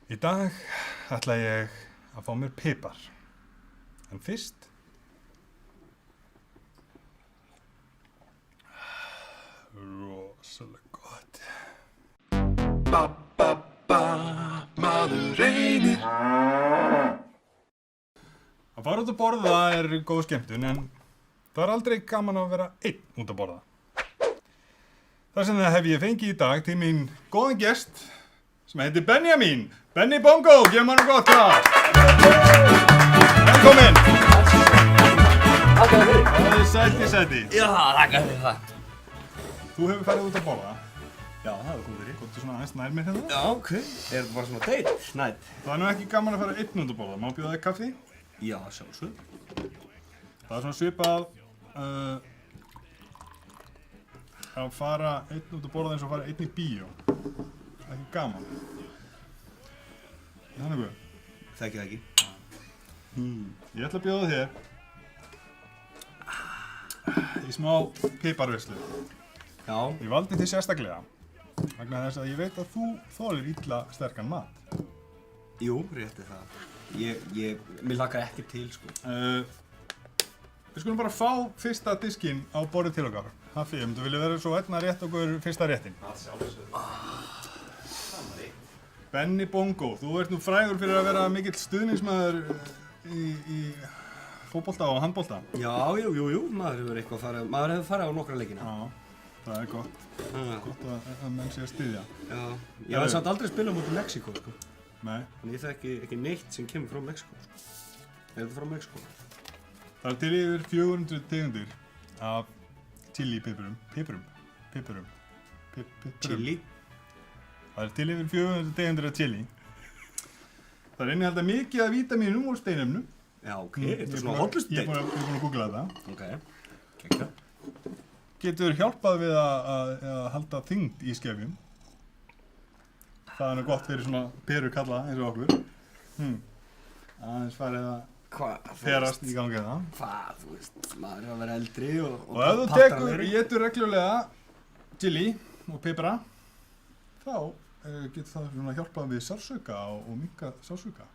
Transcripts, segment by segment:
Í dag ætla ég að fá mér pipar. En fyrst rosalega gott. Maður reynir. Að fara út að borða er góð skemmtun, en það er aldrei gaman að vera einn út að borða. Þess vegna hef ég fengið í dag til mín góðan gest sem heitir Benjamin. Benny Bongo, gefum hann gott klapp. Velkomin. Takk fyrir. Það er sæti. Já, takk fyrir það. Þú hefur farið út að borða. Já, það er komið fyrir. Góttu svona aðeins nær mér hérna. Já, ok. Er þetta bara svona date? Snætt. Það er nú ekki gaman að fara einn út að borða. Má bjóða þig kaffi? Já, sjálfsög. Það er svona svipað að fara einn út að borða eins og fara einn í bíó. Það er ekki gaman. Þannig að Þekki það ekki. ég ætla að bjóða þér í smá piparveislu. Já. Ég valdi þig sérstaklega vegna þess að ég veit að þú þolir illa sterkan mat. Jú, rétti það. Mér hlakar ekki til, sko. Við skulum bara fá fyrsta diskinn á borðið til okkar. Haffi, þú vilja vera svo einn að rétta okkur fyrsta réttin. Það sjálfsög. Benny Bongo, þú ert nú frægur fyrir að vera mikill stuðningsmaður í fótbolta og handbolta. Já, jú. Maður hefur farið á nokkra leikina. Já, það er gott. Gott að menn sé að styðja. Já. Ég hef samt aldrei spilað mútið Mexíkó, sko. Nei. Þannig ég þekki ekki neitt sem kemur frá Mexíkó, sko. Er þetta frá Mexíkó? Það er til yfir 400 tegundir af chili-pipurum. Chili? Það er til yfir 400 tegundir af chili. Það er innihalda mikið af vítamínum og steinefnum. Já, ok. Er þetta svona hollustudate? Ég er búinn að googla þetta. Ok. Kekja. Getur hjálpað við að halda þyngd í skefjum. Það er nú gott fyrir svona perukalla eins og okkur. Aðeins farið að ferast í gangi það. Hvað, þú veist, maður er að vera eldri Og ef þú étur reglulega chili og pipra, þá getur það svona hjálpað við sársauka og minnka sársauka.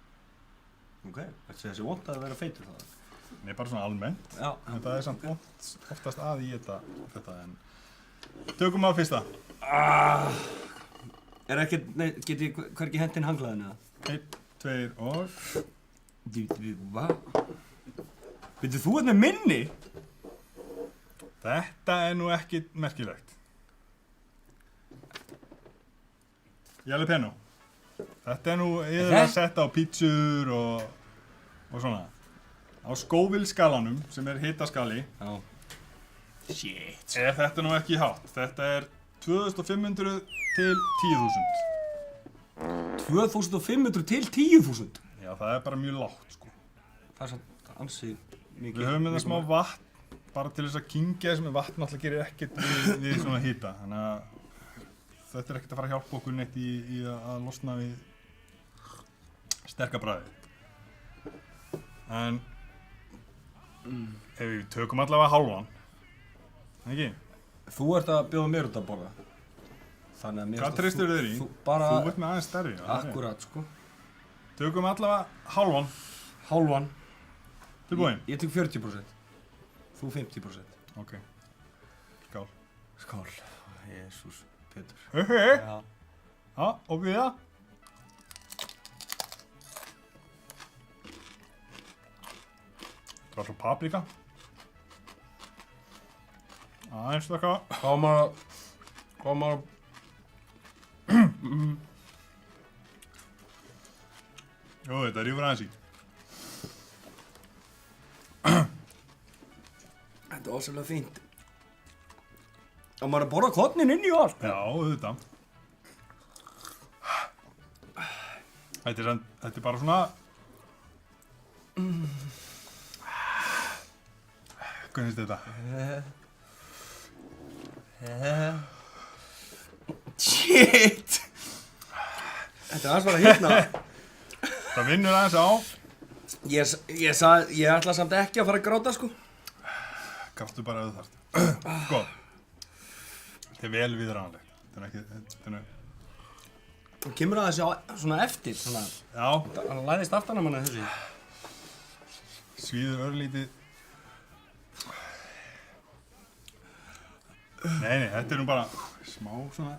Ok, þessi vont að vera feitur það? Nei, bara svona almennt. Já. En það er samt oftast að í þetta, en tökum á fyrsta. Er ekkert, get ég hvergi hendinn hanglaðinu það? 1, 2 og... Hvað? Veitu, þú ert með minni? Þetta er nú ekki merkilegt. Jalapeno. Þetta er nú yfirlega sett á pítsur og svona. Á Scoville-skalanum, sem er hitaskali, Já. Shit. er þetta nú ekki hátt. Þetta er 2500 til 10.000. 2500 til 10.000? Já, það er bara mjög lágt, sko. Það er samt ansi mikið. Við höfum þetta smá vatn, bara til þess að kyngja þessum vatn náttúrulega gerir ekkert við svona hita. Þannig að þetta er ekkert að fara að hjálpa okkur neitt í að losna við sterka bragðið. En ef við tökum allavega hálfan, ekki? Þú ert að bjóða mér út að borða. Þannig að mér Hvað treystir þér í? Þú bara... Þú ert með aðeins stærri. Akkurat, sko. Tökum allavega hálfan. Hálfan. Tilbúin? Ég tek 40%. Þú 50%. Ok. Skál. Skál. Jesús, Pétur. Já, og við það? Það var svo paprika. Aðeins þakka. Hvað maður... Jú, þetta rífur aðeins í. Þetta er ósæðlega fínt. Og maður að borða kornin inn í allt. Já, auðvitað. Þetta er bara svona... Hvernig finnst þetta? Shit! Þetta er aðeins bara að hitna. Það vinnur aðeins á. Ég ætla samt ekki að fara að gráta, sko. Gafstu bara ef þú þarft. Sko. Þetta er vel viðræðanlegt. Þetta er ekki... Það kemur að þessi svona eftir, svona. Já, Hann læðist aftan að manna þessi. svíður örlítið. Nei, þetta er nú bara smá svona,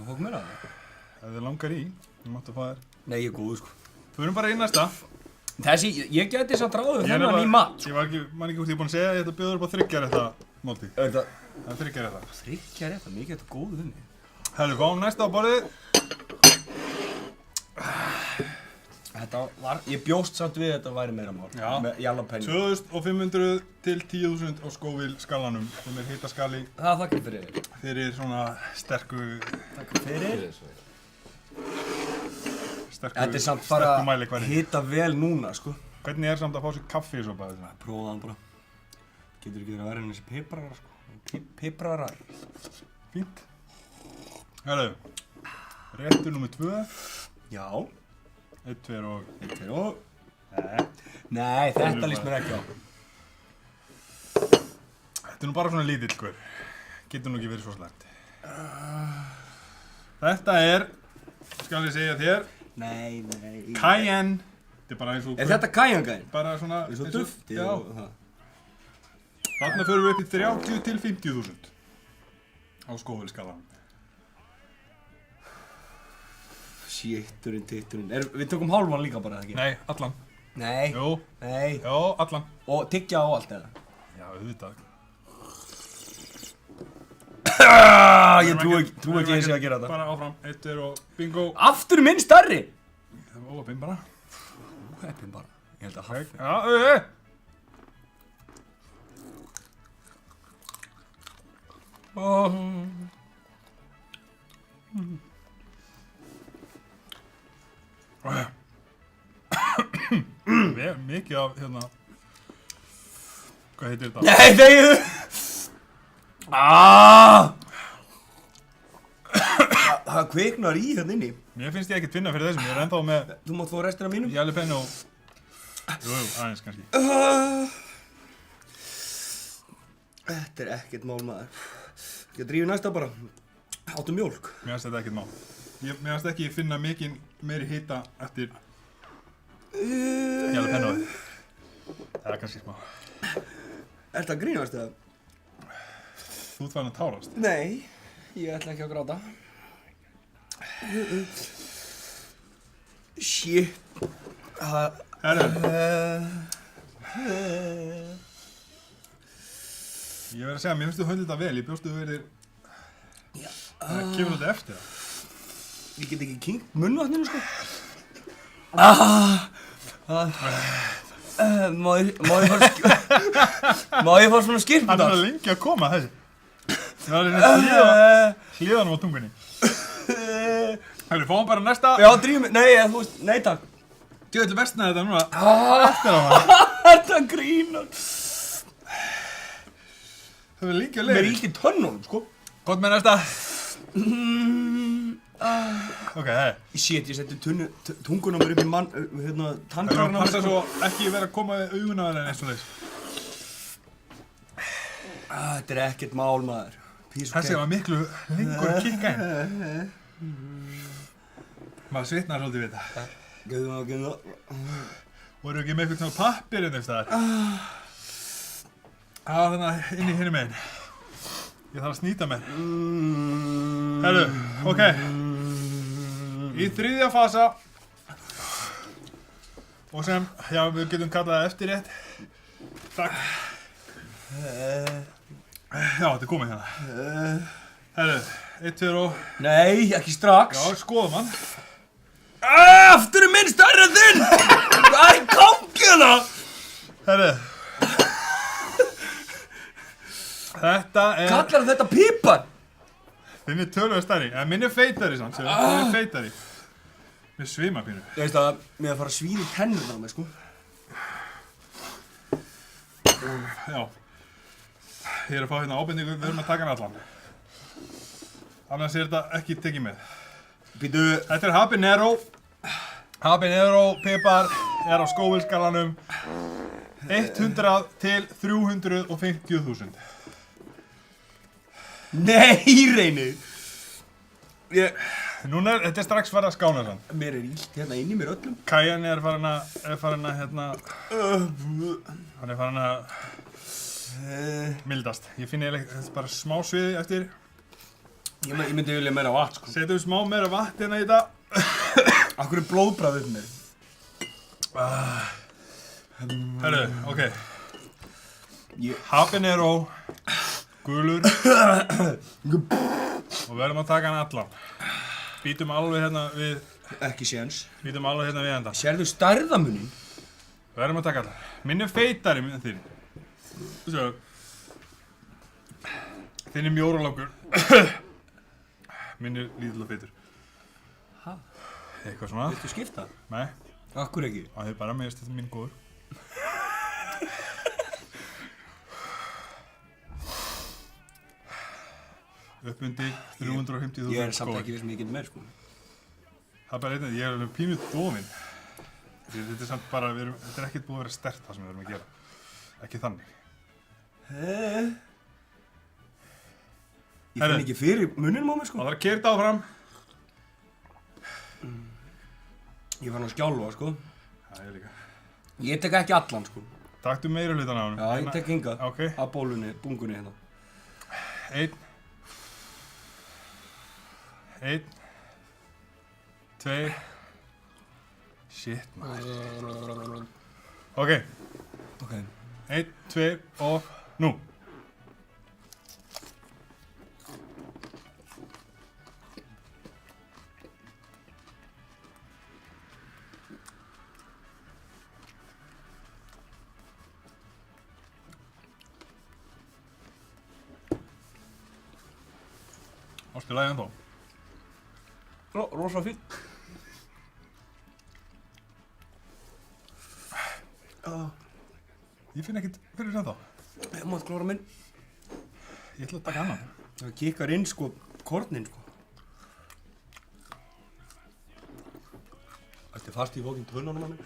Hók mér að það? ef þið langar í, þú máttu að fá þér. Nei, ég er góður, sko. Förum bara í næsta. Þessi, ég geti samt ráðið Ég er þennan í mat. Ég var ekki, man ekki hvort ég er búinn að segja að ég ætla að bjóða upp á þriggjarétta máltíð. Þetta Það er þriggjarétta. þriggja rétt, mikið þetta góðu þunni. Herru, fáum næsta á borðið. Þetta var, ég bjóst samt við að þetta væri meira mál. Já. Með jalapeno. 2500 til 10.000 á Scoville skalanum, sem er hitaskali Það þakkar fyrir þér. fyrir svona sterku Þetta er samt bara mælikvarði. hita vel núna, sko. Hvernig er samt að fá sér kaffi svo bara þetta? Prófaðu hann bara. Getur ekki verið að vera en þessi piprarar, sko. Piprarar. Fínt. Herru, réttur númer 2. Já. 1, 2 og... 1, 2 og... Nei, þetta líst mér ekki á. Þetta er nú bara svona lítill, hver. Getur nú ekki verið svo slæmt. Þetta er, skal ég segja þér, Nei. Cayenne. Þetta er bara eins og... Er þetta Cayenne-gæðin? Bara svona... Eins og duftið Já. og það. Þarna förum við upp í 30 til 50.000 á Scoville skalanum. Shitturinn, titturinn. Við tökum hálfan líka bara, eða ekki? Nei, allan. Nei. Jú, Nei. já, allan. Og tyggja á allt, eða? Já, auðvitað. Ég trú ekki að ég sé að gera þetta. Bara áfram, 1, 2 og bingo. Aftur minn stærri! Það var óöpinn bara. Óheppin bara. Ég held að hafa. Já, Mikið af, hérna, hvað heitir þetta? Nei, þegiðu! Það kviknar í hérna inni. Mér finnst ég ekkert finna fyrir þessum, ég er ennþá með Þú mátt fá restina mínum. jalapeno. Jú, aðeins kannski. Þetta er ekkert mál, maður. Ég drífi næsta bara. Áttu mjólk. Mér finnst þetta ekkert mál. Mér finnst ekki finna mikið meiri hita eftir jalapenoið. Það er kannski smá. Ertu að grínast eða? Þú ert farin að tárast. Nei, ég ætla ekki að gráta. Shit. Herru, ég verð að segja, mér finnst þú höndið þetta vel, ég bjóstu verið... Það kemur þetta eftir það. Ég get ekki kynkt munnvatninu, sko. Má ég fá svona skyrpum Það er það? lengi að koma, þessi. Það er hlýðanum á tungunni. Herru, fáum bara næsta. Já, drífum mig. Nei, þú veist, nei takk. Ég ætla vestna þetta núna. Eftir á hann. Þetta grínar. Það er lengi að Mér leiða. er illt í tönnunum, sko. Gott með næsta. Ok, hei. Shit, ég setti tunguna mér upp í mann, hérna, Það er tannkragana. að passa svo ekki vera að koma við augun á þér en eins og þess. Þetta er ekkert mál, maður. Þessi var miklu lengur að kikka inn. Maður svitnar svolítið við þetta. Gæðu. Voru ekki með eitthvað svona pappir inn eftir það? Já, þannig að inn í hinni meginn. Ég þarf að snýta mér. Herru, ok. Í þriðja fasa. Og sem, já, við getum kallað það eftirrétt. Takk. Já, þetta er komið hérna. Herru, 1, 2 og... Nei, ekki strax. Já, skoðum hann. Aftur er minn stærri en þinn! Hvað er í kongina? Herru. Þetta er... Kallar þetta pípar? Þinn er tölvöð stærri, en minn er feitari samt, sér. Minn er feitari. Mér svima pínu. Ég veist að mér að fara að svíða í tennurna á mig, sko. Já. Ég er að fá hérna ábendingu, við höfum að taka hann allan. Annars er þetta ekki tekið með. Býtu. Þetta er habanero. Habanero pipar er á Scoville skalanum 100 til 350.000. Nei, Reynir. Núna þetta strax farið að skána sann. Mér illt hérna inn í mér öllum. Kajan er farin að hérna, hann er farin að mildast. Ég finn eiginlega, þetta er bara smá sviði eftir. Ég myndi vilja meira vatn, sko. Setjum smá meira vatn hérna í þetta. Akkur er blóðbragð upp mér. Herru, ok. Habanero, gulur og verðum að taka hann allan. Býtum alveg hérna við... Ekki séns. Býtum alveg hérna við enda. Sérðu stærðamunin? Verðum að taka allan. Minn er feitari en þín. Svo. Þinn er mjór og langur. Minn er lítill og feitur. Hæ? Eitthvað svona. Viltu skipta? Nei. Akkur ekki? Það er bara meðist þetta minn góður. Uppundi 350.000 Ég er samt ekki viss sem ég get meir, sko. Það er bara einnig, ég er pínuð dofinn. Þetta er samt bara, þetta er ekkert búið að vera sterkt það sem við erum að gera. Ekki þannig. Ég finn ekki fyrir muninum á mér, sko. Það þarf að keyra þetta áfram. Ég fann að skjálfa, sko. Já, ég líka. Ég tek ekki allan, sko. Taktu meira hlutan á hann. Já, ég tek hingað. Ok. Af bólunni, bungunni hérna. 1 2 Shit, maður. Ok. 1, 2 og nú. Ástu lagi ennþá. Rosa fín. Ég finn ekkert fyrir þetta. Ég mátt klóra minn. Ég ætla að taka annan. Það kikkar inn, sko, kornin, sko. Þetta er fast í fókin tunnanum að minn.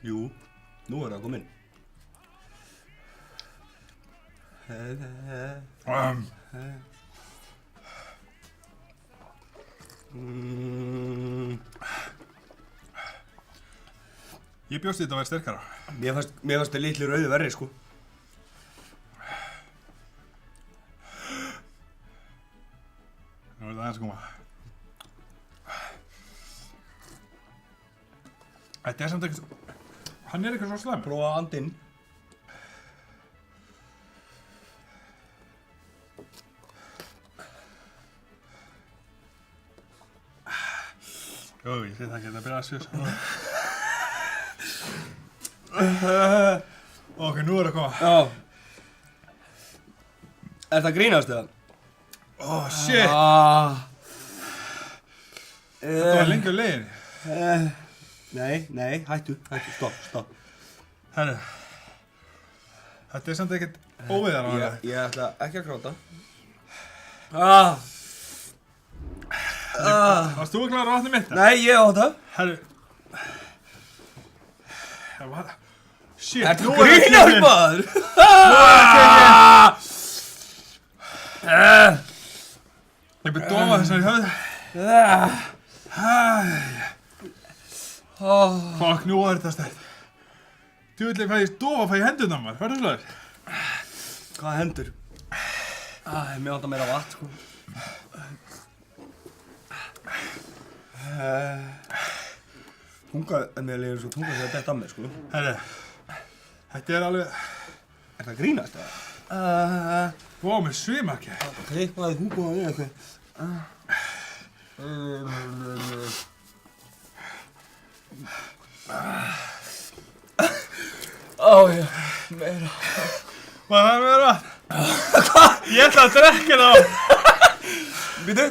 Jú, nú er það kominn. Ég bjóst þetta að vera sterkara. Mér fannst það litli rauði verri, sko. Nú er þetta aðeins að koma. Þetta er samt eitthvað... Hann er eitthvað svo slæmur. Prófa andinn. Jú, ég sé það ekki að byrja að sjösa. Ok, nú er það að koma. Já. Er það grínast eða? Oh, shit! Þetta var lengi á leiðinni. Nei, hættu, stopp. Herru. Þetta er samt ekkert óviðar á hana. Ég ætla ekki að gráta. Varst þú að klára vatnið mitt? Nei, ég á það. Herru. Shit, Ertu nú er það grínast, tekinn. maður? Ég byrði dofa þess að ég höfði. Fuck, nú er þetta stært. Djúvillig fæ ég dofa, fæ ég hendurna maður. Hvað er það slagur? Hvað hendur? Mér vantar meira vatn, sko. Tunga, mér leiður svo tunga þegar þetta að mér, sko. Herru. Þetta er alveg... Er það grínast, eða? Vá, mér svima ekki. Kliknaði tunga á mig, eitthvað. Já, meira. Hvað það er meira vatn? Hvað? Ég ætla að drekka það á. Býtu?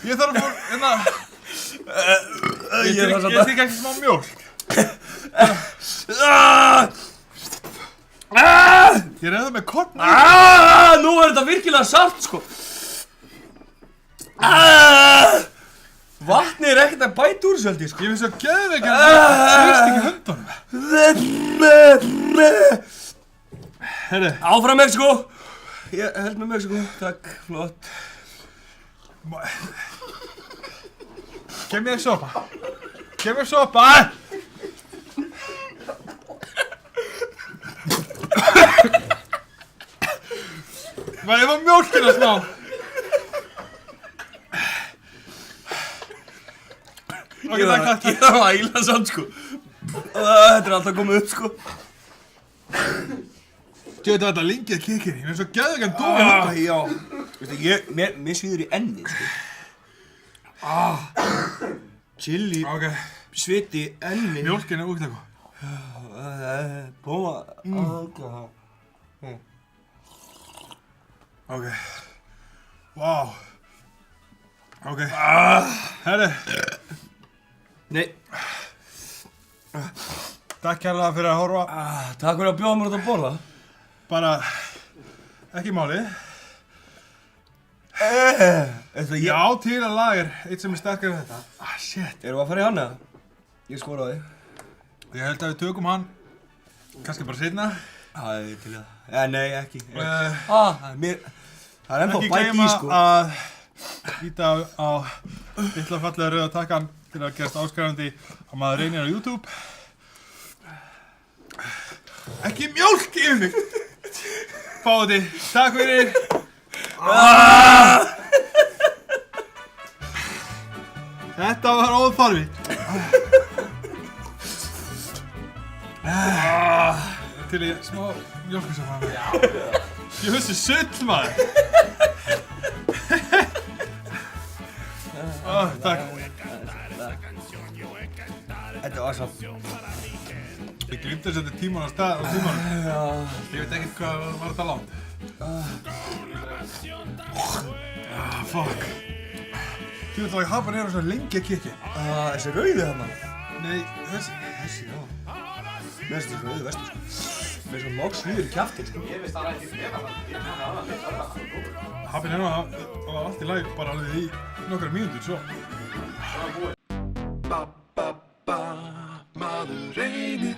Ég þarf að fór, hérna... Ég þykk ekki smá mjólk. Ég reyði það með korn. Nú er þetta virkilega salt, sko. Vatnið er ekkert að bæta úr þessu, held ég, sko. Ég finnst svo geðveik að það snýst ekki höndunum. Herri. Áfram Mexíkó. Ég held með Mexíkó. Takk, flott. Gef mér sopa. Gef mér sopa. Hvað, ég var mjólkina smá. Ok, takk. Ég þarf að æla samt, sko. Þetta alltaf komið upp, sko. Þetta var þetta lengið kikir. Ég er svo geðvegan dúi. Já. Veistu, mér svíður í ennið, sko. Chili, sviti, ennið. Mjólkin er útlæg. Bóma. Ok. Vá. Ok. Herri. Nei. Takk kærlega fyrir að horfa. Takk fyrir að bjóða mér út að borða. Bara, ekki máli. Já, til að lag er eitt sem er sterkar en þetta. Shit. Erum við að fara í hann eða? Ég skoraði. Ég held að við tökum hann, kannski bara seinna. Það er til það. Nei, ekki. Það er ennþá bæti í, sko. Ekki gleyma að íta á litla fallega rauða takkan til að gerast áskrifandi á Maður Reynir á YouTube. Ekki mjólk yfir mig! Fáði, takk fyrir! Þetta var óþarfi. Til í smá mjólkursafann. Ég hussi sull, maður. Takk. Þetta var samt. Ég glimti að setja tíman á stað á tímanum. Ég veit ekkert hvað var þetta langt. Fuck. Þú veit að ég hafa neyra svo lengi að kikki. Þessi rauði þarna? Nei, þessi, já. Mér finnst þessi rauði vestur, sko. Mér finnst það loks svíður í kjaftin, sko. Ég veist það ekki. Hafi neyra var allt í lagi bara alveg í nokkra mínútur, svo. Maður Reynir.